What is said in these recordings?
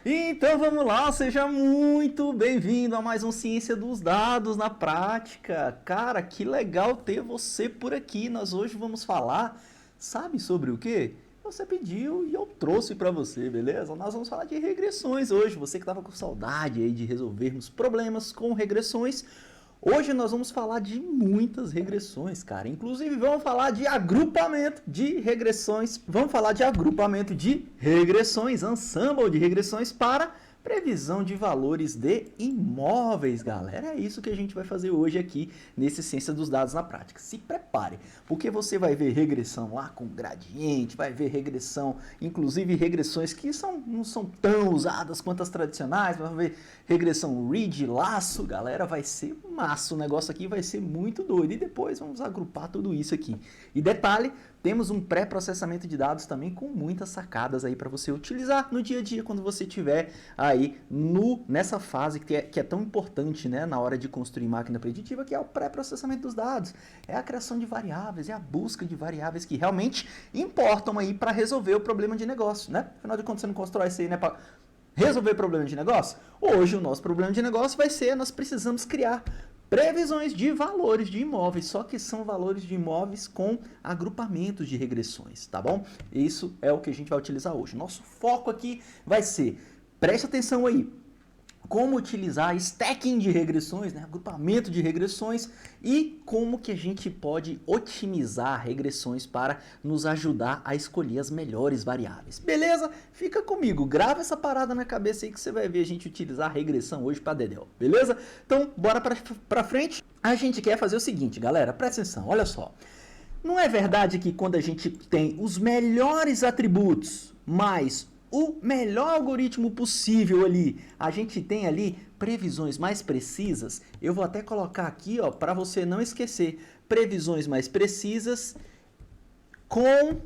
Então vamos lá, seja muito bem-vindo a mais um Ciência dos Dados na Prática. Cara, que legal ter você por aqui. Nós hoje vamos falar, sabe sobre o quê? Você pediu e eu trouxe para você, beleza? Nós vamos falar de regressões hoje. Você que estava com saudade aí de resolvermos problemas com regressões. Hoje nós vamos falar de muitas regressões, cara. Inclusive vamos falar de agrupamento de regressões. Vamos falar de agrupamento de regressões, ensemble de regressões para previsão de valores de imóveis, galera. É isso que a gente vai fazer hoje aqui nesse Ciência dos Dados na Prática. Se prepare, porque você vai ver regressão lá com gradiente, vai ver regressão, inclusive regressões que não são tão usadas quanto as tradicionais, vai ver regressão reed, laço, galera, vai ser massa, o negócio aqui vai ser muito doido. E depois vamos agrupar tudo isso aqui. E detalhe, temos um pré-processamento de dados também com muitas sacadas aí para você utilizar no dia a dia quando você estiver aí nessa fase que é tão importante, né, na hora de construir máquina preditiva, que é o pré-processamento dos dados. É a criação de variáveis, é a busca de variáveis que realmente importam aí para resolver o problema de negócio, né? Afinal de contas, você não constrói isso aí, né, para resolver problema de negócio? Hoje o nosso problema de negócio vai ser, nós precisamos criar previsões de valores de imóveis, só que são valores de imóveis com agrupamentos de regressões, tá bom? Isso é o que a gente vai utilizar hoje. Nosso foco aqui vai ser, preste atenção aí, como utilizar stacking de regressões, né? Agrupamento de regressões e como que a gente pode otimizar regressões para nos ajudar a escolher as melhores variáveis. Beleza? Fica comigo, grava essa parada na cabeça aí que você vai ver a gente utilizar a regressão hoje para dedéu, beleza? Então, bora para frente. A gente quer fazer o seguinte, galera, presta atenção, olha só. Não é verdade que quando a gente tem os melhores atributos, mais o melhor algoritmo possível ali, a gente tem ali previsões mais precisas? Eu vou até colocar aqui, ó, para você não esquecer, previsões mais precisas com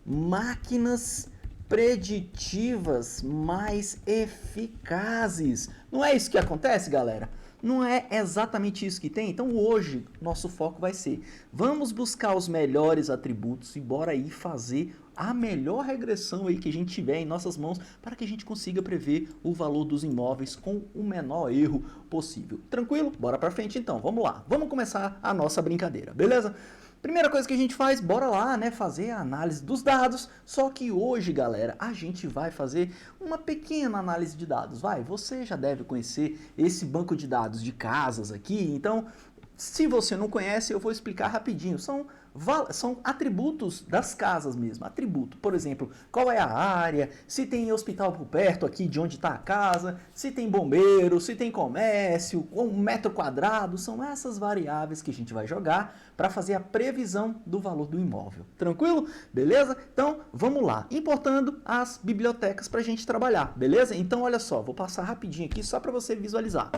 máquinas preditivas mais eficazes. Não é isso que acontece, galera? Não é exatamente isso que tem? Então hoje nosso foco vai ser, vamos buscar os melhores atributos e bora aí fazer a melhor regressão aí que a gente tiver em nossas mãos para que a gente consiga prever o valor dos imóveis com o menor erro possível. Tranquilo? Bora pra frente então, vamos lá. Vamos começar a nossa brincadeira, beleza? Primeira coisa que a gente faz, bora lá, né, fazer a análise dos dados, só que hoje, galera, a gente vai fazer uma pequena análise de dados, você já deve conhecer esse banco de dados de casas aqui, então, se você não conhece, eu vou explicar rapidinho, são atributos das casas mesmo, atributo, por exemplo, qual é a área, se tem hospital por perto aqui de onde está a casa, se tem bombeiro, se tem comércio, um metro quadrado, são essas variáveis que a gente vai jogar para fazer a previsão do valor do imóvel. Tranquilo? Beleza? Então, vamos lá. Importando as bibliotecas para a gente trabalhar, beleza? Então, olha só, vou passar rapidinho aqui só para você visualizar.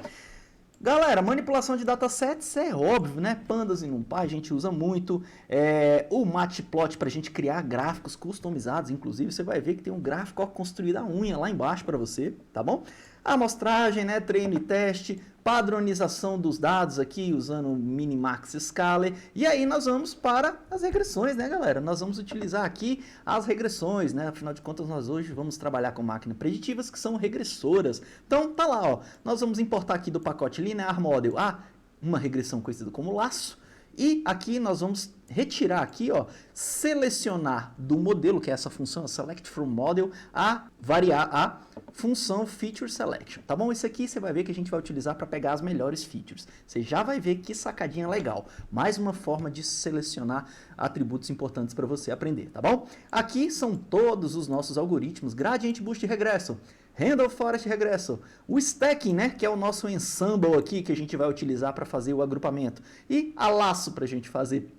Galera, manipulação de datasets é óbvio, né? Pandas e NumPy a gente usa muito. O Matplotlib para a gente criar gráficos customizados. Inclusive, você vai ver que tem um gráfico ó, construído à unha lá embaixo para você, tá bom? Amostragem, né? Treino e teste. Padronização dos dados aqui usando o Minimax Scaler. E aí nós vamos para as regressões, né, galera? Nós vamos utilizar aqui as regressões, né? Afinal de contas, nós hoje vamos trabalhar com máquinas preditivas que são regressoras. Então, tá lá, ó. Nós vamos importar aqui do pacote Linear Model uma regressão conhecida como laço. E aqui nós vamos retirar aqui, ó, selecionar do modelo, que é essa função, select from model, a função feature selection, tá bom? Isso aqui você vai ver que a gente vai utilizar para pegar as melhores features. Você já vai ver que sacadinha legal. Mais uma forma de selecionar atributos importantes para você aprender, tá bom? Aqui são todos os nossos algoritmos, Gradient Boost Regression, Randall Forest Regression, o Stacking, né, que é o nosso ensemble aqui que a gente vai utilizar para fazer o agrupamento, e a laço para a gente fazer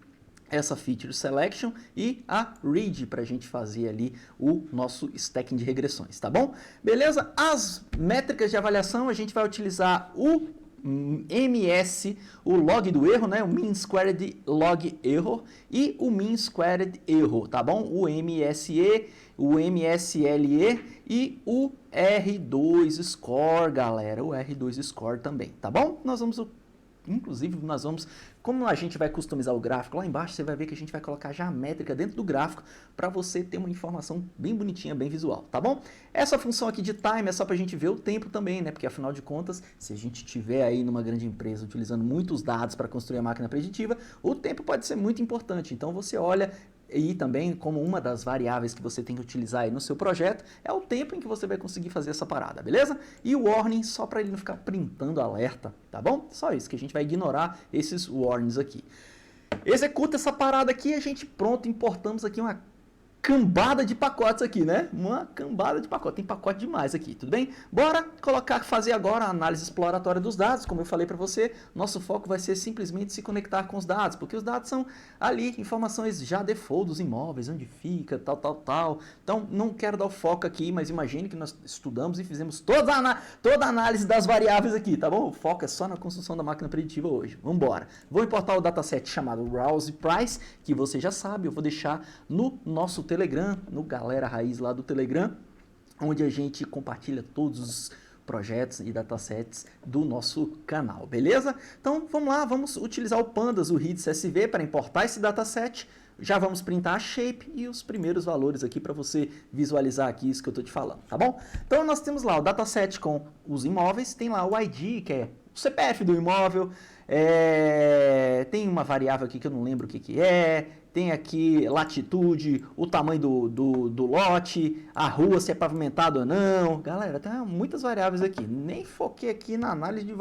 essa feature selection e a read para a gente fazer ali o nosso stacking de regressões, tá bom? Beleza? As métricas de avaliação a gente vai utilizar o MS, o log do erro, né? O Mean Squared Log Error e o Mean Squared Error, tá bom? O MSE, o MSLE e o R2 Score, galera, o R2 Score também, tá bom? Nós vamos inclusive nós vamos, como a gente vai customizar o gráfico, lá embaixo você vai ver que a gente vai colocar já a métrica dentro do gráfico para você ter uma informação bem bonitinha, bem visual, tá bom? Essa função aqui de time é só para a gente ver o tempo também, né? Porque afinal de contas, se a gente tiver aí numa grande empresa utilizando muitos dados para construir a máquina preditiva, o tempo pode ser muito importante. Então você olha e também como uma das variáveis que você tem que utilizar aí no seu projeto é o tempo em que você vai conseguir fazer essa parada, beleza? E o warning só para ele não ficar printando alerta, tá bom? Só isso, que a gente vai ignorar esses warnings aqui. Executa essa parada aqui e a gente pronto, importamos aqui uma cambada de pacotes aqui, né? Uma cambada de pacote. Tem pacote demais aqui, tudo bem? Bora fazer agora a análise exploratória dos dados. Como eu falei para você, nosso foco vai ser simplesmente se conectar com os dados, porque os dados são ali informações já default dos imóveis, onde fica, tal. Então, não quero dar o foco aqui, mas imagine que nós estudamos e fizemos toda a análise das variáveis aqui, tá bom? O foco é só na construção da máquina preditiva hoje. Vamos embora. Vou importar o dataset chamado Browse Price, que você já sabe, eu vou deixar no nosso Telegram, no Galera Raiz lá do Telegram, onde a gente compartilha todos os projetos e datasets do nosso canal, beleza? Então vamos lá, vamos utilizar o Pandas, o read CSV para importar esse dataset. Já vamos printar a shape e os primeiros valores aqui para você visualizar aqui isso que eu estou te falando, tá bom? Então nós temos lá o dataset com os imóveis, tem lá o ID, que é o CPF do imóvel, tem uma variável aqui que eu não lembro o que é, tem aqui latitude, o tamanho do lote, a rua, se é pavimentado ou não. Galera, tem muitas variáveis aqui. Nem foquei aqui na análise de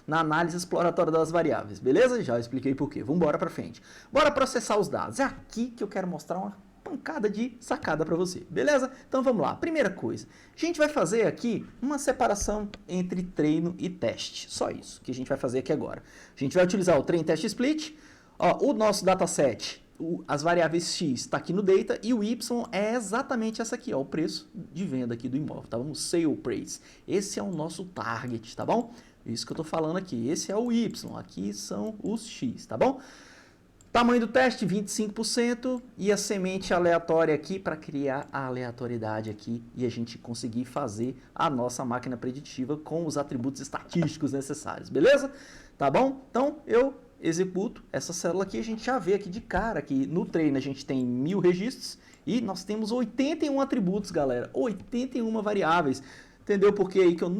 na análise exploratória das variáveis, beleza? Já expliquei por quê. Vamos embora para frente. Bora processar os dados. É aqui que eu quero mostrar uma pancada de sacada para você, beleza? Então vamos lá. Primeira coisa, a gente vai fazer aqui uma separação entre treino e teste. Só isso que a gente vai fazer aqui agora. A gente vai utilizar o train test split. Ó, o nosso dataset, as variáveis X está aqui no data e o Y é exatamente essa aqui, ó, o preço de venda aqui do imóvel, tá bom? O sale price. Esse é o nosso target, tá bom? Isso que eu tô falando aqui. Esse é o Y, aqui são os X, tá bom? Tamanho do teste, 25%, e a semente aleatória aqui para criar a aleatoriedade aqui e a gente conseguir fazer a nossa máquina preditiva com os atributos estatísticos necessários, beleza? Tá bom? Então, eu executo essa célula aqui, a gente já vê aqui de cara que no treino a gente tem 1000 registros e nós temos 81 atributos, galera, 81 variáveis. Entendeu por que aí que eu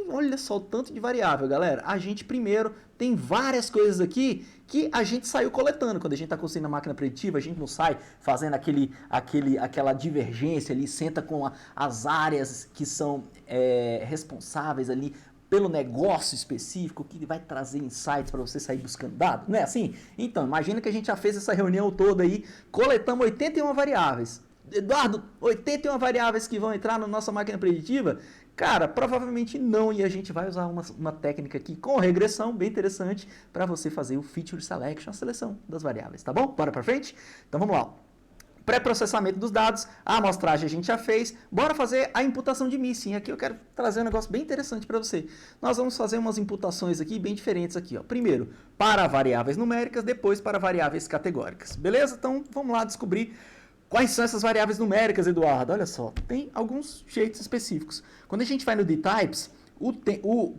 olha só o tanto de variável, galera. A gente primeiro tem várias coisas aqui que a gente saiu coletando. Quando a gente está construindo a máquina preditiva, a gente não sai fazendo aquela divergência ali, senta com as áreas que são responsáveis ali pelo negócio específico, que vai trazer insights para você sair buscando dados, não é assim? Então, imagina que a gente já fez essa reunião toda aí, coletamos 81 variáveis. Eduardo, 81 variáveis que vão entrar na nossa máquina preditiva? Cara, provavelmente não, e a gente vai usar uma técnica aqui com regressão, bem interessante, para você fazer o Feature Selection, a seleção das variáveis, tá bom? Bora para frente? Então vamos lá. Pré-processamento dos dados, a amostragem a gente já fez, bora fazer a imputação de missing. Aqui eu quero trazer um negócio bem interessante para você. Nós vamos fazer umas imputações aqui bem diferentes aqui, ó. Primeiro, para variáveis numéricas, depois para variáveis categóricas. Beleza? Então, vamos lá descobrir quais são essas variáveis numéricas, Eduardo. Olha só, tem alguns jeitos específicos. Quando a gente vai no dtypes,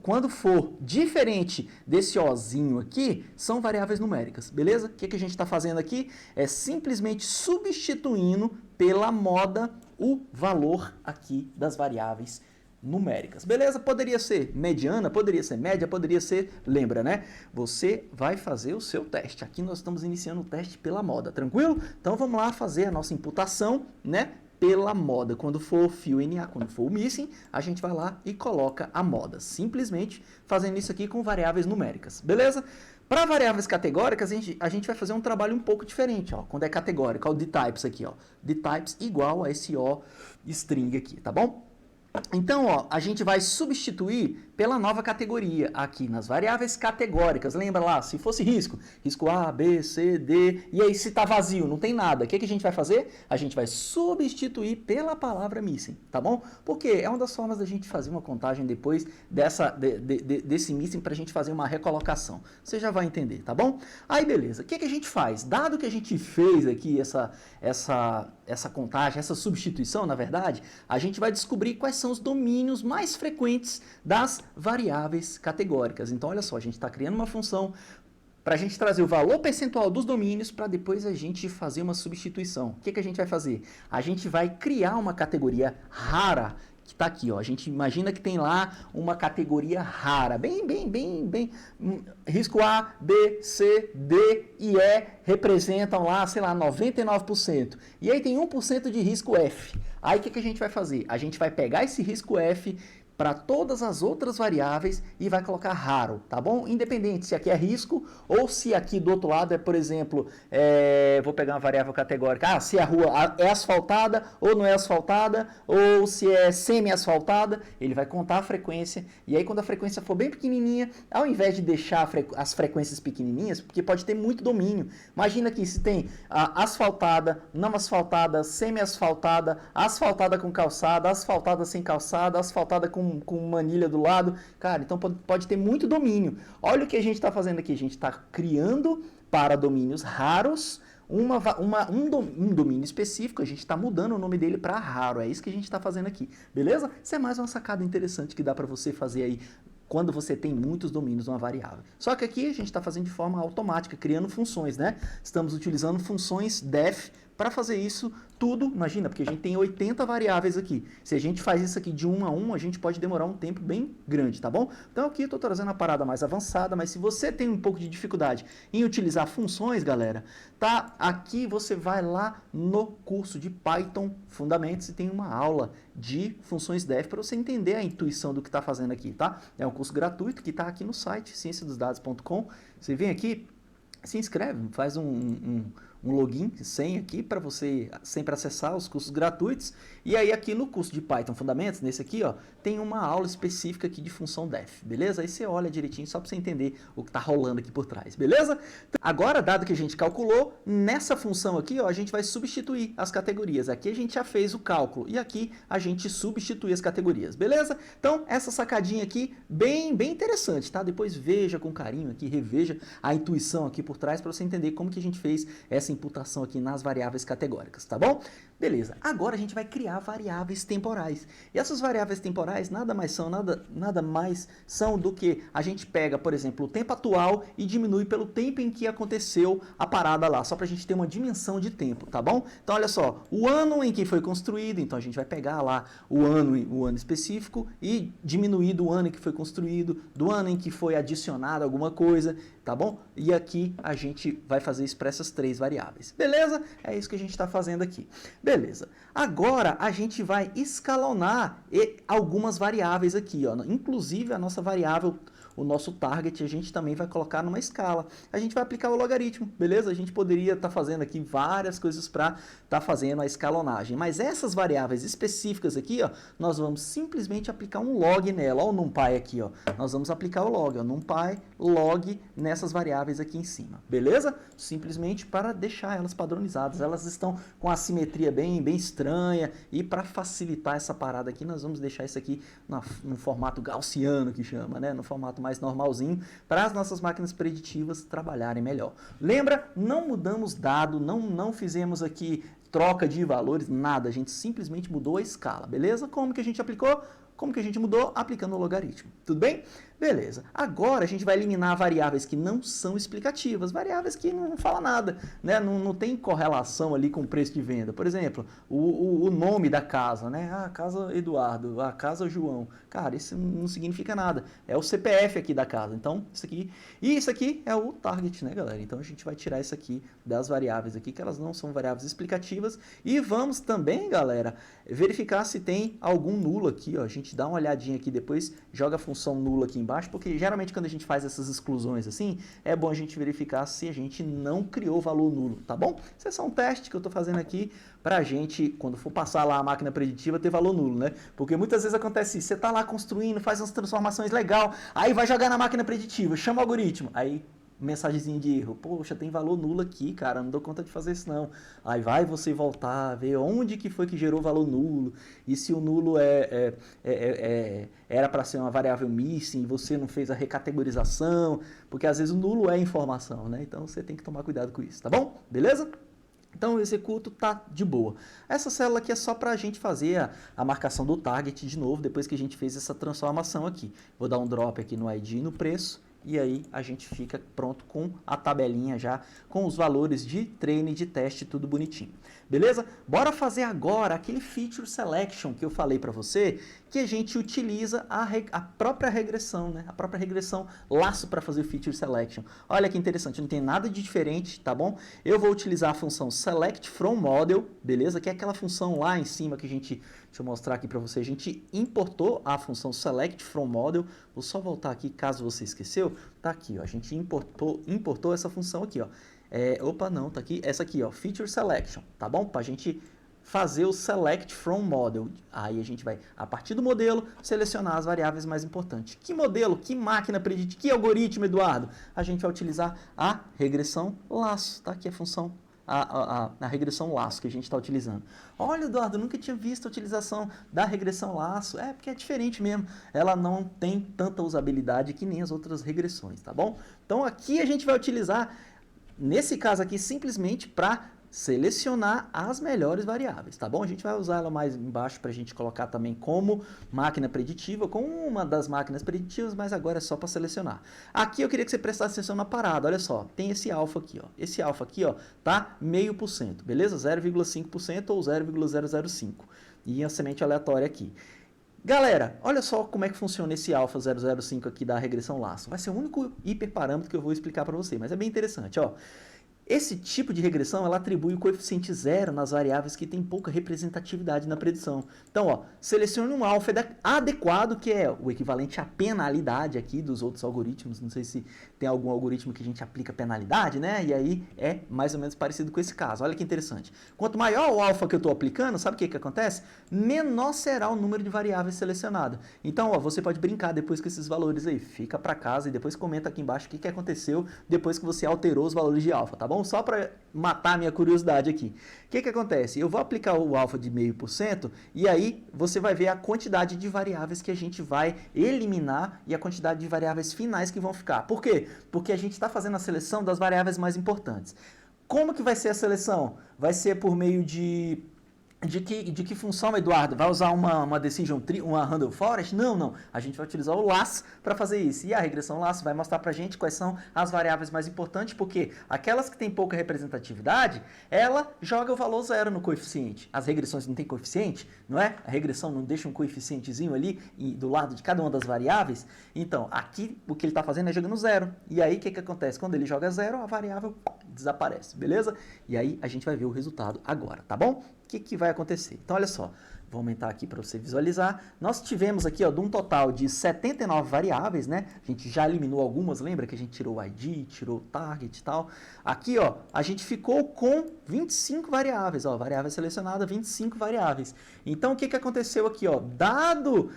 quando for diferente desse Ozinho aqui, são variáveis numéricas, beleza? O que a gente está fazendo aqui? É simplesmente substituindo pela moda o valor aqui das variáveis numéricas, beleza? Poderia ser mediana, poderia ser média, poderia ser, lembra, né? Você vai fazer o seu teste. Aqui nós estamos iniciando o teste pela moda, tranquilo? Então vamos lá fazer a nossa imputação, né? Pela moda. Quando for o fio NA, quando for o missing, a gente vai lá e coloca a moda. Simplesmente fazendo isso aqui com variáveis numéricas, beleza? Para variáveis categóricas, a gente vai fazer um trabalho um pouco diferente, ó. Quando é categórico, ó, o dtypes aqui, ó. Dtypes igual a esse O string aqui, tá bom? Então, ó, a gente vai substituir pela nova categoria aqui nas variáveis categóricas. Lembra lá, se fosse risco A, B, C, D, e aí se tá vazio, não tem nada, o que a gente vai fazer? A gente vai substituir pela palavra missing, tá bom? Porque é uma das formas da gente fazer uma contagem depois desse missing pra gente fazer uma recolocação. Você já vai entender, tá bom? Aí, beleza, o que a gente faz? Dado que a gente fez aqui essa contagem, essa substituição, na verdade, a gente vai descobrir quais são os domínios mais frequentes das variáveis categóricas. Então, olha só, a gente está criando uma função para a gente trazer o valor percentual dos domínios para depois a gente fazer uma substituição. O que, que a gente vai fazer? A gente vai criar uma categoria rara, que está aqui, ó. A gente imagina que tem lá uma categoria rara, bem, risco A, B, C, D e E representam lá, sei lá, 99%. E aí tem 1% de risco F. Aí o que, que a gente vai fazer? A gente vai pegar esse risco F para todas as outras variáveis e vai colocar raro, tá bom? Independente se aqui é risco ou se aqui do outro lado é, por exemplo, vou pegar uma variável categórica, se a rua é asfaltada ou não é asfaltada, ou se é semi-asfaltada, ele vai contar a frequência, e aí quando a frequência for bem pequenininha, ao invés de deixar as frequências pequenininhas, porque pode ter muito domínio, imagina aqui se tem asfaltada, não asfaltada, semi-asfaltada, asfaltada com calçada, asfaltada sem calçada, asfaltada com manilha do lado, cara, então pode ter muito domínio. Olha o que a gente está fazendo aqui, a gente está criando para domínios raros um domínio específico, a gente está mudando o nome dele para raro, é isso que a gente está fazendo aqui, beleza? Isso é mais uma sacada interessante que dá para você fazer aí quando você tem muitos domínios numa variável. Só que aqui a gente está fazendo de forma automática, criando funções, né? Estamos utilizando funções def para fazer isso tudo, imagina, porque a gente tem 80 variáveis aqui. Se a gente faz isso aqui de um a um, a gente pode demorar um tempo bem grande, tá bom? Então aqui eu estou trazendo a parada mais avançada, mas se você tem um pouco de dificuldade em utilizar funções, galera, tá? Aqui você vai lá no curso de Python Fundamentos e tem uma aula de funções def para você entender a intuição do que está fazendo aqui, tá? É um curso gratuito que está aqui no site, cienciadosdados.com. Você vem aqui, se inscreve, faz um login, senha aqui para você sempre acessar os cursos gratuitos. E aí aqui no curso de Python Fundamentos, nesse aqui, ó, tem uma aula específica aqui de função def, beleza? Aí você olha direitinho só para você entender o que está rolando aqui por trás, beleza? Agora, dado que a gente calculou, nessa função aqui, ó, a gente vai substituir as categorias. Aqui a gente já fez o cálculo e aqui a gente substitui as categorias, beleza? Então, essa sacadinha aqui, bem interessante, tá? Depois veja com carinho aqui, reveja a intuição aqui por trás para você entender como que a gente fez essa imputação aqui nas variáveis categóricas, tá bom? Beleza, agora a gente vai criar variáveis temporais. E essas variáveis temporais nada mais são do que a gente pega, por exemplo, o tempo atual e diminui pelo tempo em que aconteceu a parada lá, só para a gente ter uma dimensão de tempo, tá bom? Então, olha só, o ano em que foi construído, então a gente vai pegar lá o ano específico e diminuir do ano em que foi construído, do ano em que foi adicionado alguma coisa, tá bom? E aqui a gente vai fazer isso para essas três variáveis, beleza? É isso que a gente está fazendo aqui. Beleza. Agora a gente vai escalonar algumas variáveis aqui, ó. Inclusive a nossa variável, o nosso target, a gente também vai colocar numa escala. A gente vai aplicar o logaritmo, beleza? A gente poderia estar fazendo aqui várias coisas para estar fazendo a escalonagem, mas essas variáveis específicas aqui, ó, nós vamos simplesmente aplicar um log nela. Ó, o NumPy aqui, ó. Nós vamos aplicar o log, ó, NumPy log nessas variáveis aqui em cima, beleza? Simplesmente para deixar elas padronizadas. Elas estão com a simetria bem estranha e para facilitar essa parada aqui, nós vamos deixar isso aqui no formato gaussiano que chama, né? No formato mais normalzinho, para as nossas máquinas preditivas trabalharem melhor. Lembra? Não mudamos dado, não fizemos aqui troca de valores, nada. A gente simplesmente mudou a escala, beleza? Como que a gente aplicou? Como que a gente mudou? Aplicando o logaritmo. Tudo bem? Beleza. Agora a gente vai eliminar variáveis que não são explicativas, variáveis que não falam nada, né? Não tem correlação ali com o preço de venda. Por exemplo, o nome da casa, né? Ah, casa Eduardo, a casa João. Cara, isso não significa nada. É o CPF aqui da casa. Então, isso aqui. E isso aqui é o target, né, galera? Então a gente vai tirar isso aqui das variáveis aqui, que elas não são variáveis explicativas. E vamos também, galera, verificar se tem algum nulo aqui, ó. A gente dá uma olhadinha aqui depois, joga a função nulo aqui embaixo, porque geralmente quando a gente faz essas exclusões assim, é bom a gente verificar se a gente não criou valor nulo, tá bom? Isso é só um teste que eu tô fazendo aqui pra gente, quando for passar lá a máquina preditiva, ter valor nulo, né? Porque muitas vezes acontece isso, você tá lá construindo, faz umas transformações legal, aí vai jogar na máquina preditiva, chama o algoritmo, aí mensagenzinha de erro, poxa, tem valor nulo aqui, cara, não dou conta de fazer isso não. Aí vai você voltar, ver onde que foi que gerou valor nulo, e se o nulo era para ser uma variável missing, você não fez a recategorização, porque às vezes o nulo é informação, né? Então você tem que tomar cuidado com isso, tá bom? Beleza? Então eu executo, tá de boa. Essa célula aqui é só para a gente fazer a marcação do target de novo, depois que a gente fez essa transformação aqui. Vou dar um drop aqui no ID e no preço, e aí a gente fica pronto com a tabelinha já, com os valores de treino e de teste, tudo bonitinho. Beleza? Bora fazer agora aquele Feature Selection que eu falei para você, que a gente utiliza a própria regressão, né? A própria regressão laço para fazer o Feature Selection. Olha que interessante, não tem nada de diferente, tá bom? Eu vou utilizar a função Select From Model, beleza? Que é aquela função lá em cima que a gente... Deixa eu mostrar aqui para você. A gente importou a função Select From Model. Vou só voltar aqui, caso você esqueceu. Tá aqui, ó. A gente importou essa função aqui, ó. Opa, não, tá aqui. Essa aqui, ó. Feature Selection, tá bom? Pra gente fazer o Select From Model. Aí a gente vai, a partir do modelo, selecionar as variáveis mais importantes. Que modelo? Que máquina preditiva? Que algoritmo, Eduardo? A gente vai utilizar a regressão laço, tá? Aqui a função a regressão laço que a gente está utilizando. Olha, Eduardo, eu nunca tinha visto a utilização da regressão laço. É, porque é diferente mesmo. Ela não tem tanta usabilidade que nem as outras regressões, tá bom? Então aqui a gente vai utilizar, nesse caso aqui, simplesmente para selecionar as melhores variáveis, tá bom? A gente vai usar ela mais embaixo para a gente colocar também como máquina preditiva, com uma das máquinas preditivas, mas agora é só para selecionar. Aqui eu queria que você prestasse atenção na parada, olha só, tem esse alfa aqui, ó. Esse alfa aqui, ó, tá 0,5%, beleza? 0,5% ou 0,005. E a semente aleatória aqui. Galera, olha só como é que funciona esse alfa 005 aqui da regressão laço. Vai ser o único hiperparâmetro que eu vou explicar para você, mas é bem interessante, ó. Esse tipo de regressão, ela atribui o coeficiente zero nas variáveis que têm pouca representatividade na predição. Então, ó, selecione um alfa adequado, que é o equivalente à penalidade aqui dos outros algoritmos. Não sei se tem algum algoritmo que a gente aplica penalidade, né? E aí é mais ou menos parecido com esse caso. Olha que interessante. Quanto maior o alfa que eu estou aplicando, sabe o que acontece? Menor será o número de variáveis selecionadas. Então, ó, você pode brincar depois com esses valores aí. Fica para casa e depois comenta aqui embaixo o que aconteceu depois que você alterou os valores de alfa, tá bom? Só para matar a minha curiosidade aqui. O que acontece? Eu vou aplicar o alfa de 0,5% e aí você vai ver a quantidade de variáveis que a gente vai eliminar e a quantidade de variáveis finais que vão ficar. Por quê? Porque a gente está fazendo a seleção das variáveis mais importantes. Como que vai ser a seleção? Vai ser por meio de que função, Eduardo? Vai usar uma decision tree, uma random forest? Não. A gente vai utilizar o laço para fazer isso. E a regressão laço vai mostrar para a gente quais são as variáveis mais importantes, porque aquelas que têm pouca representatividade, ela joga o valor zero no coeficiente. As regressões não têm coeficiente, não é? A regressão não deixa um coeficientezinho ali do lado de cada uma das variáveis. Então, aqui o que ele está fazendo é jogando zero. E aí, o que acontece? Quando ele joga zero, a variável desaparece, beleza? E aí, a gente vai ver o resultado agora, tá bom? O que vai acontecer? Então, olha só, vou aumentar aqui para você visualizar. Nós tivemos aqui, ó, de um total de 79 variáveis, né? A gente já eliminou algumas, lembra que a gente tirou o ID, tirou o target e tal. Aqui, ó, a gente ficou com 25 variáveis, ó, variável selecionada, 25 variáveis. Então, o que aconteceu aqui, ó? Dado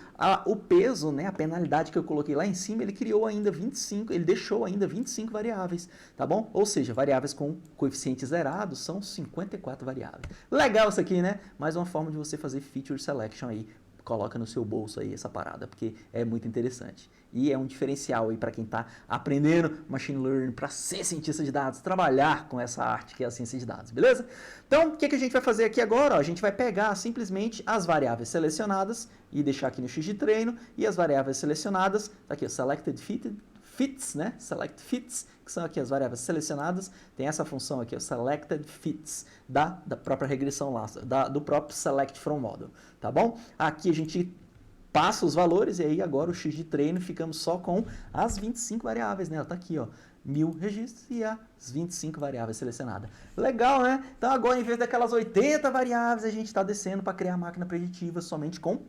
o peso, né, a penalidade que eu coloquei lá em cima, ele criou ainda 25, ele deixou ainda 25 variáveis, tá bom? Ou seja, variáveis com coeficiente zerado são 54 variáveis. Legal isso aqui, né? Mais uma forma de você fazer feature selection aí. Coloca no seu bolso aí essa parada, porque é muito interessante. E é um diferencial aí para quem está aprendendo machine learning para ser cientista de dados, trabalhar com essa arte que é a ciência de dados, beleza? Então, o que a gente vai fazer aqui agora? Ó, a gente vai pegar simplesmente as variáveis selecionadas e deixar aqui no X de treino, e as variáveis selecionadas, tá aqui, selected fits, né? Select fits, que são aqui as variáveis selecionadas, tem essa função aqui, o selected fits, da própria regressão lá, do próprio select from model, tá bom? Aqui a gente passa os valores e aí agora o X de treino ficamos só com as 25 variáveis, né? Tá aqui, ó, 1000 registros e as 25 variáveis selecionadas. Legal, né? Então agora em vez daquelas 80 variáveis, a gente está descendo para criar a máquina preditiva somente com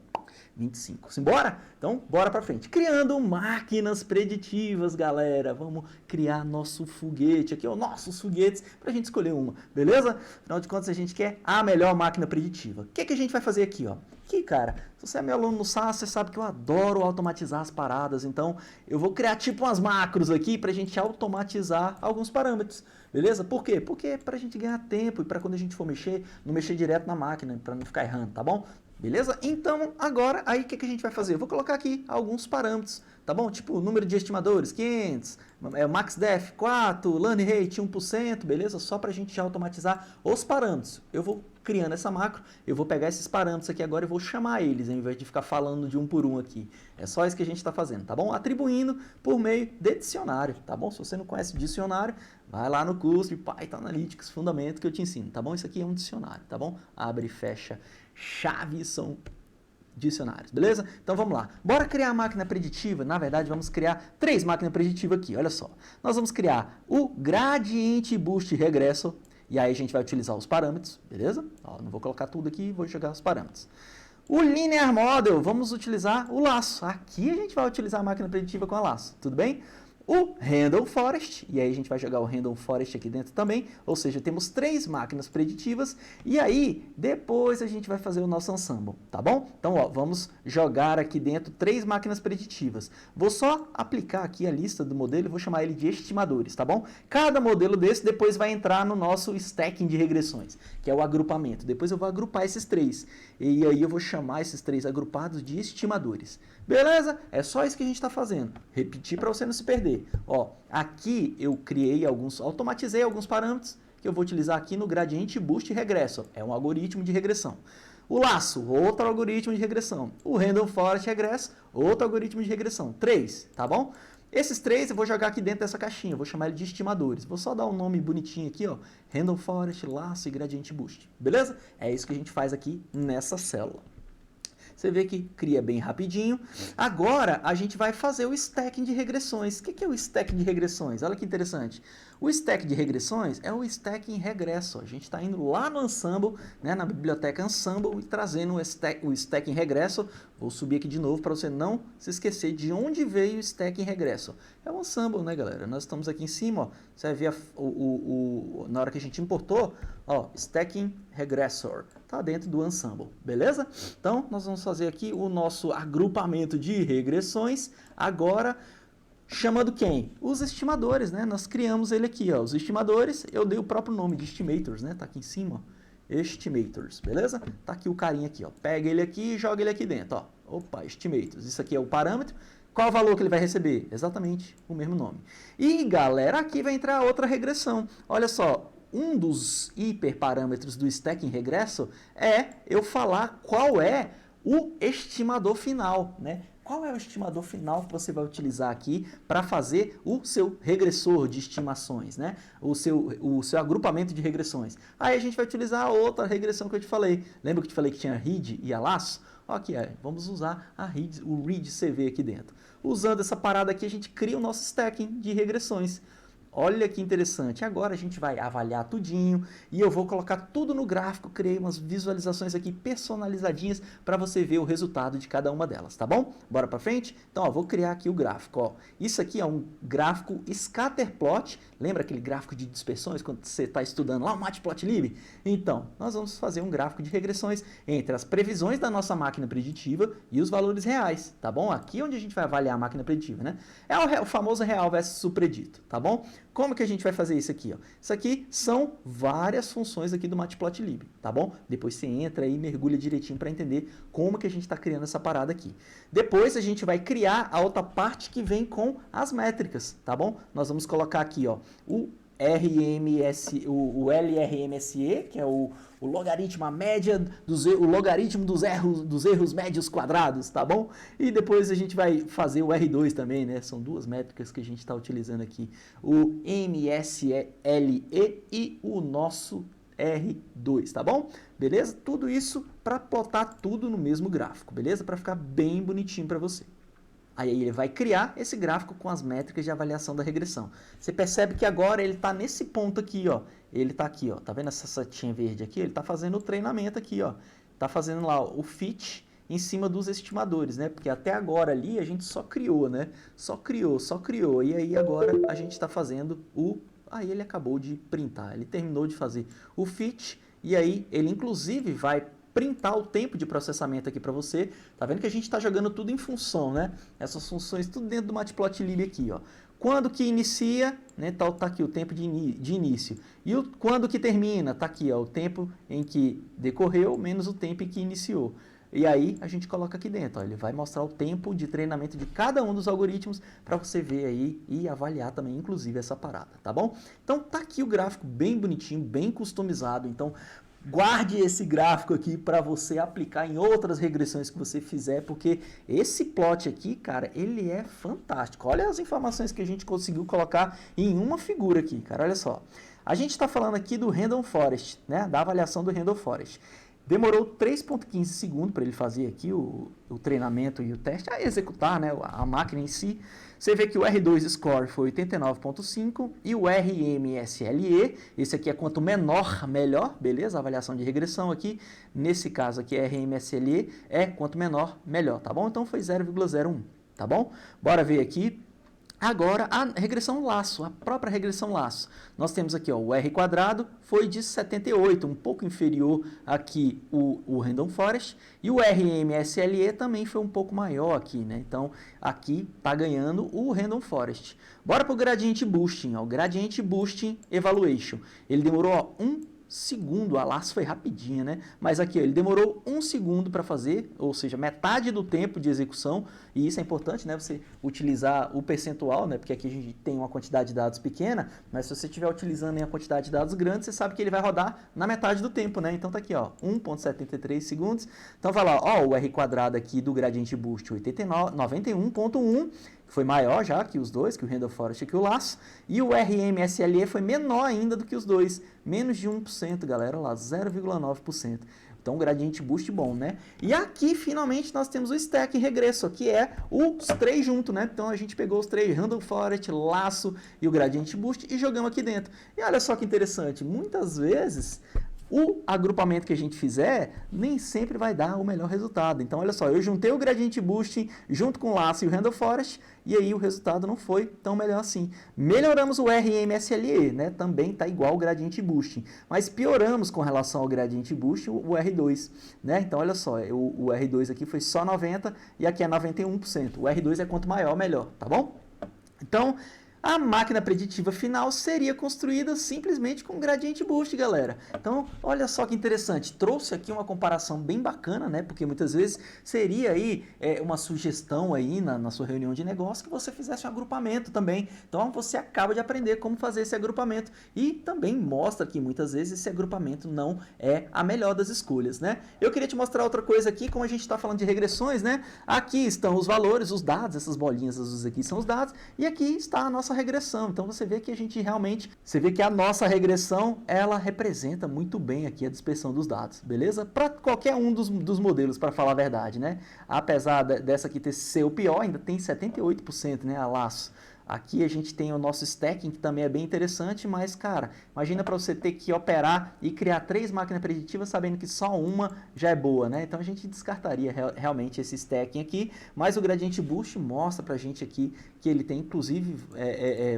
25. Simbora? Então, bora pra frente. Criando máquinas preditivas, galera. Vamos criar nosso foguete aqui, ó, nossos foguetes, pra gente escolher uma, beleza? Afinal de contas, a gente quer a melhor máquina preditiva. O que a gente vai fazer aqui, ó? Aqui, cara, se você é meu aluno no SAS, você sabe que eu adoro automatizar as paradas, então eu vou criar tipo umas macros aqui pra gente automatizar alguns parâmetros, beleza? Por quê? Porque pra gente ganhar tempo e pra quando a gente for mexer, não mexer direto na máquina, pra não ficar errando, tá bom? Beleza? Então, agora, aí o que a gente vai fazer? Eu vou colocar aqui alguns parâmetros, tá bom? Tipo, número de estimadores, 500, MaxDef 4, Learn Rate 1%, beleza? Só para a gente já automatizar os parâmetros. Eu vou criando essa macro, eu vou pegar esses parâmetros aqui agora e vou chamar eles, ao invés de ficar falando de um por um aqui. É só isso que a gente está fazendo, tá bom? Atribuindo por meio de dicionário, tá bom? Se você não conhece dicionário, vai lá no curso de Python Analytics Fundamento que eu te ensino, tá bom? Isso aqui é um dicionário, tá bom? Abre e fecha chaves são dicionários, beleza? Então vamos lá. Bora criar a máquina preditiva. Na verdade, vamos criar 3 máquinas preditivas aqui, olha só. Nós vamos criar o Gradient Boost Regressor, e aí a gente vai utilizar os parâmetros, beleza? Ó, não vou colocar tudo aqui, vou jogar os parâmetros. O Linear Model, vamos utilizar o laço. Aqui a gente vai utilizar a máquina preditiva com a laço, tudo bem? O Random Forest, e aí a gente vai jogar o Random Forest aqui dentro também, ou seja, temos 3 máquinas preditivas, e aí depois a gente vai fazer o nosso ensemble, tá bom? Então, ó, vamos jogar aqui dentro 3 máquinas preditivas. Vou só aplicar aqui a lista do modelo e vou chamar ele de estimadores, tá bom? Cada modelo desse depois vai entrar no nosso stacking de regressões, que é o agrupamento. Depois eu vou agrupar esses 3, e aí eu vou chamar esses 3 agrupados de estimadores. Beleza? É só isso que a gente está fazendo. Repetir para você não se perder. Ó, aqui eu automatizei alguns parâmetros que eu vou utilizar aqui no Gradient Boost Regressor. É um algoritmo de regressão. O laço, outro algoritmo de regressão. O Random Forest Regress, outro algoritmo de regressão. 3, tá bom? Esses 3 eu vou jogar aqui dentro dessa caixinha, vou chamar ele de estimadores. Vou só dar um nome bonitinho aqui, ó. Random Forest, laço e Gradient Boost. Beleza? É isso que a gente faz aqui nessa célula. Você vê que cria bem rapidinho. Agora, a gente vai fazer o stacking de regressões. O que é o stacking de regressões? Olha que interessante. O stack de regressões é o stacking regresso. A gente está indo lá no Ensemble, né, na biblioteca Ensemble, e trazendo o stacking regresso. Vou subir aqui de novo para você não se esquecer de onde veio o stacking regresso. É o Ensemble, né, galera? Nós estamos aqui em cima, ó. Você vai ver na hora que a gente importou, ó, stacking regressor. Está dentro do Ensemble, beleza? Então, nós vamos fazer aqui o nosso agrupamento de regressões. Agora, chamando quem? Os estimadores, né? Nós criamos ele aqui, ó. Os estimadores, eu dei o próprio nome de estimators, né? Tá aqui em cima, ó. Estimators, beleza? Tá aqui o carinha aqui, ó. Pega ele aqui e joga ele aqui dentro, ó. Opa, estimators. Isso aqui é o parâmetro. Qual o valor que ele vai receber? Exatamente o mesmo nome. E, galera, aqui vai entrar outra regressão. Olha só. Um dos hiperparâmetros do stacking regresso é eu falar qual é o estimador final, né? Qual é o estimador final que você vai utilizar aqui para fazer o seu regressor de estimações, né? O seu agrupamento de regressões. Aí a gente vai utilizar a outra regressão que eu te falei. Lembra que eu te falei que tinha read e a laço? Aqui, vamos usar o read CV aqui dentro. Usando essa parada aqui, a gente cria o nosso stacking de regressões. Olha que interessante. Agora a gente vai avaliar tudinho e eu vou colocar tudo no gráfico. Criei umas visualizações aqui personalizadinhas para você ver o resultado de cada uma delas, tá bom? Bora para frente? Então, ó, vou criar aqui o gráfico. Ó. Isso aqui é um gráfico scatterplot. Lembra aquele gráfico de dispersões quando você está estudando lá o Matplotlib? Então, nós vamos fazer um gráfico de regressões entre as previsões da nossa máquina preditiva e os valores reais, tá bom? Aqui é onde a gente vai avaliar a máquina preditiva, né? É o famoso real versus o predito, tá bom? Como que a gente vai fazer isso aqui? Ó? Isso aqui são várias funções aqui do Matplotlib, tá bom? Depois você entra e mergulha direitinho para entender como que a gente está criando essa parada aqui. Depois a gente vai criar a outra parte que vem com as métricas, tá bom? Nós vamos colocar aqui, ó, o LRMSE, que é o logaritmo, a média, o logaritmo dos erros médios quadrados, tá bom? E depois a gente vai fazer o R2 também, né? São 2 métricas que a gente está utilizando aqui. O MSLE e o nosso R2, tá bom? Beleza? Tudo isso para botar tudo no mesmo gráfico, beleza? Para ficar bem bonitinho para você. Aí ele vai criar esse gráfico com as métricas de avaliação da regressão. Você percebe que agora ele está nesse ponto aqui, ó. Ele está aqui, ó. Tá vendo essa setinha verde aqui? Ele está fazendo o treinamento aqui, ó. Tá fazendo lá o fit em cima dos estimadores, né? Porque até agora ali a gente só criou, né? Só criou. E aí agora a gente está fazendo o... Aí ele acabou de printar. Ele terminou de fazer o fit e aí ele inclusive vai printar o tempo de processamento aqui para você. Tá vendo que a gente está jogando tudo em função, né? Essas funções tudo dentro do Matplotlib aqui, ó. Quando que inicia, né? Tá aqui o tempo de início. E quando que termina, tá aqui, ó, o tempo em que decorreu menos o tempo em que iniciou. e aí a gente coloca aqui dentro, ó, ele vai mostrar o tempo de treinamento de cada um dos algoritmos para você ver aí e avaliar também, inclusive, essa parada, tá bom? Então tá aqui o gráfico bem bonitinho, bem customizado, então guarde esse gráfico aqui para você aplicar em outras regressões que você fizer, porque esse plot aqui, cara, ele é fantástico. Olha as informações que a gente conseguiu colocar em uma figura aqui, cara, olha só. A gente está falando aqui do Random Forest, né, da avaliação do Random Forest. Demorou 3,15 segundos para ele fazer aqui o treinamento e o teste, a executar, né, a máquina em si. Você vê que o R2 Score foi 89,5 e o RMSLE, esse aqui é quanto menor, melhor, beleza? A avaliação de regressão aqui, nesse caso aqui, RMSLE é quanto menor, melhor, tá bom? Então foi 0,01, tá bom? Bora ver aqui. Agora, a regressão laço, a própria regressão laço. Nós temos aqui, ó, o R quadrado foi de 78, um pouco inferior aqui o Random Forest, e o RMSLE também foi um pouco maior aqui, né? Então, aqui está ganhando o Random Forest. Bora para o Gradient Boosting, ó, o Gradient Boosting Evaluation. Ele demorou, ó, 1 segundo, a laço foi rapidinha, né? Mas aqui, ó, ele demorou 1 segundo para fazer, ou seja, metade do tempo de execução, e isso é importante, né? Você utilizar o percentual, né? Porque aqui a gente tem uma quantidade de dados pequena, mas se você estiver utilizando em a quantidade de dados grande, você sabe que ele vai rodar na metade do tempo, né? Então tá aqui, ó, 1,73 segundos. Então vai lá, ó, o R quadrado aqui do Gradient Boost, 91,1, foi maior já que os dois, que o Random Forest e que o laço, e o RMSLE foi menor ainda do que os dois, menos de 1%, galera, olha lá, 0,9%. Então, gradiente boost bom, né? E aqui, finalmente, nós temos o stack regresso, que é os três juntos, né? Então, a gente pegou os três, Random Forest, laço e o gradiente boost, e jogamos aqui dentro. E olha só que interessante, muitas vezes o agrupamento que a gente fizer nem sempre vai dar o melhor resultado. Então, olha só, eu juntei o Gradient Boosting junto com o laço e o Random Forest, e aí o resultado não foi tão melhor assim. Melhoramos o RMSLE, né? Também está igual o Gradient Boosting, mas pioramos com relação ao Gradient Boosting o R2, né? Então, olha só, o R2 aqui foi só 90% e aqui é 91%. O R2 é quanto maior, melhor, tá bom? Então, a máquina preditiva final seria construída simplesmente com Gradient Boost, galera. Então, olha só que interessante. Trouxe aqui uma comparação bem bacana, né? Porque muitas vezes seria aí uma sugestão aí na sua reunião de negócio que você fizesse um agrupamento também. Então, você acaba de aprender como fazer esse agrupamento. E também mostra que muitas vezes esse agrupamento não é a melhor das escolhas, né? Eu queria te mostrar outra coisa aqui, como a gente está falando de regressões, né? Aqui estão os valores, os dados, essas bolinhas azuis aqui são os dados. E aqui está a nossa regressão. Então você vê que a gente realmente, você vê que a nossa regressão, ela representa muito bem aqui a dispersão dos dados, beleza? Para qualquer um dos modelos, para falar a verdade, né? Apesar dessa aqui ser o pior, ainda tem 78%, né, a laço. Aqui a gente tem o nosso stacking, que também é bem interessante, mas, cara, imagina para você ter que operar e criar 3 máquinas preditivas sabendo que só uma já é boa, né? Então a gente descartaria realmente esse stacking aqui, mas o Gradient Boost mostra pra gente aqui que ele tem, inclusive,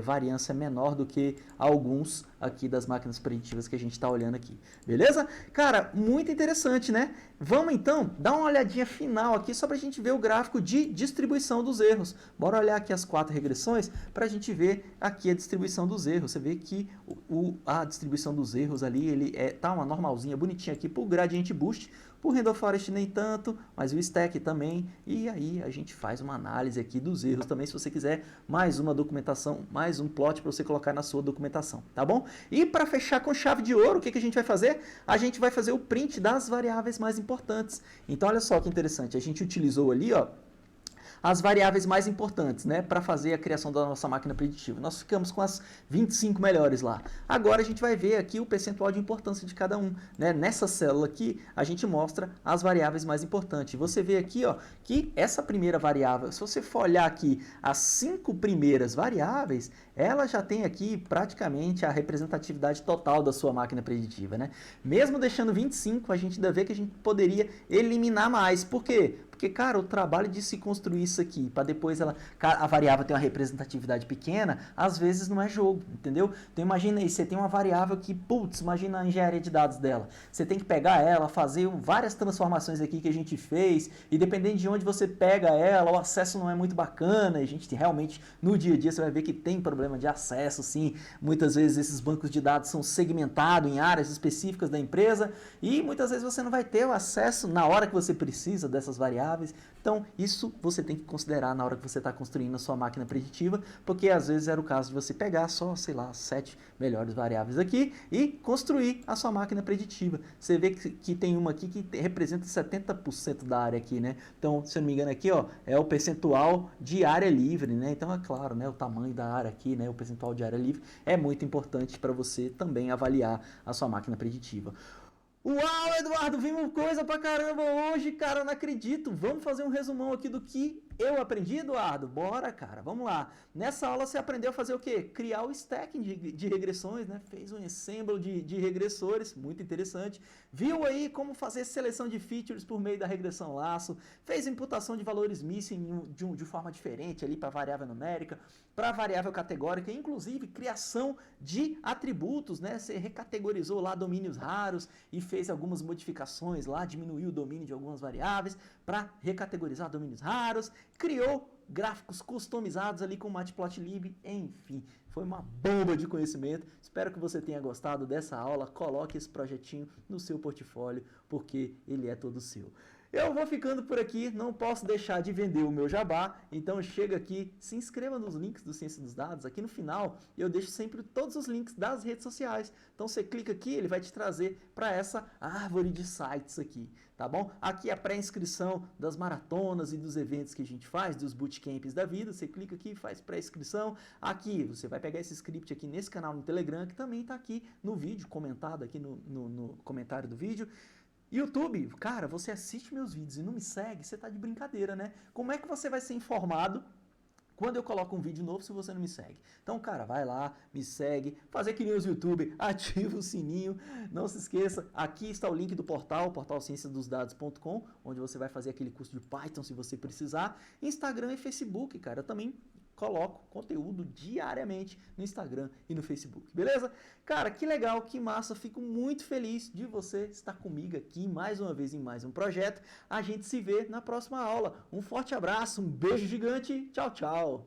variância menor do que alguns aqui das máquinas preditivas que a gente está olhando aqui, beleza? Cara, muito interessante, né? Vamos então dar uma olhadinha final aqui só para a gente ver o gráfico de distribuição dos erros. Bora olhar aqui as 4 regressões para a gente ver aqui a distribuição dos erros. Você vê que a distribuição dos erros ali, ele tá uma normalzinha, bonitinha aqui para o Gradient Boost. O Random Forest nem tanto, mas o stack também. E aí a gente faz uma análise aqui dos erros também, se você quiser mais uma documentação, mais um plot para você colocar na sua documentação, tá bom? E para fechar com chave de ouro, o que a gente vai fazer? A gente vai fazer o print das variáveis mais importantes. Então olha só que interessante, a gente utilizou ali, ó, as variáveis mais importantes, né, para fazer a criação da nossa máquina preditiva. Nós ficamos com as 25 melhores lá. Agora a gente vai ver aqui o percentual de importância de cada um, né? Nessa célula aqui, a gente mostra as variáveis mais importantes. Você vê aqui, ó, que essa primeira variável, se você for olhar aqui as 5 primeiras variáveis, ela já tem aqui praticamente a representatividade total da sua máquina preditiva, né? Mesmo deixando 25, a gente ainda vê que a gente poderia eliminar mais. Por quê? Porque, cara, o trabalho de se construir isso aqui, para depois a variável ter uma representatividade pequena, às vezes não é jogo, entendeu? Então imagina aí, você tem uma variável que, putz, imagina a engenharia de dados dela. Você tem que pegar ela, fazer várias transformações aqui que a gente fez, e dependendo de onde você pega ela, o acesso não é muito bacana, e a gente realmente, no dia a dia, você vai ver que tem problema de acesso, sim. Muitas vezes esses bancos de dados são segmentados em áreas específicas da empresa, e muitas vezes você não vai ter o acesso na hora que você precisa dessas variáveis. Então, isso você tem que considerar na hora que você está construindo a sua máquina preditiva, porque às vezes era o caso de você pegar só, sei lá, 7 melhores variáveis aqui e construir a sua máquina preditiva. Você vê que tem uma aqui que representa 70% da área aqui, né? Então, se eu não me engano aqui, ó, é o percentual de área livre, né? Então, é claro, né, o tamanho da área aqui, né, o percentual de área livre é muito importante para você também avaliar a sua máquina preditiva. Uau, Eduardo, vimos coisa pra caramba hoje, cara, eu não acredito. Vamos fazer um resumão aqui do que eu aprendi, Eduardo? Bora, cara, vamos lá. Nessa aula você aprendeu a fazer o quê? Criar o stacking de regressões, né? Fez um ensemble de regressores, muito interessante. Viu aí como fazer seleção de features por meio da regressão laço. Fez imputação de valores missing de forma diferente ali para variável numérica, para variável categórica, inclusive criação de atributos, né? Você recategorizou lá domínios raros e fez algumas modificações lá, diminuiu o domínio de algumas variáveis para recategorizar domínios raros, criou gráficos customizados ali com Matplotlib, enfim, foi uma bomba de conhecimento. Espero que você tenha gostado dessa aula. Coloque esse projetinho no seu portfólio, porque ele é todo seu. Eu vou ficando por aqui, não posso deixar de vender o meu jabá, então chega aqui, se inscreva nos links do Ciência dos Dados, aqui no final eu deixo sempre todos os links das redes sociais, então você clica aqui, ele vai te trazer para essa árvore de sites aqui, tá bom? Aqui a pré-inscrição das maratonas e dos eventos que a gente faz, dos bootcamps da vida, você clica aqui e faz pré-inscrição, aqui você vai pegar esse script aqui nesse canal no Telegram, que também está aqui no vídeo, comentado aqui no comentário do vídeo. YouTube, cara, você assiste meus vídeos e não me segue, você tá de brincadeira, né? Como é que você vai ser informado quando eu coloco um vídeo novo se você não me segue? Então, cara, vai lá, me segue, fazer que nem os YouTube, ativa o sininho, não se esqueça, aqui está o link do portal cienciasdosdados.com, onde você vai fazer aquele curso de Python se você precisar, Instagram e Facebook, cara, eu também coloco conteúdo diariamente no Instagram e no Facebook, beleza? Cara, que legal, que massa, fico muito feliz de você estar comigo aqui mais uma vez em mais um projeto. A gente se vê na próxima aula. Um forte abraço, um beijo gigante, tchau, tchau!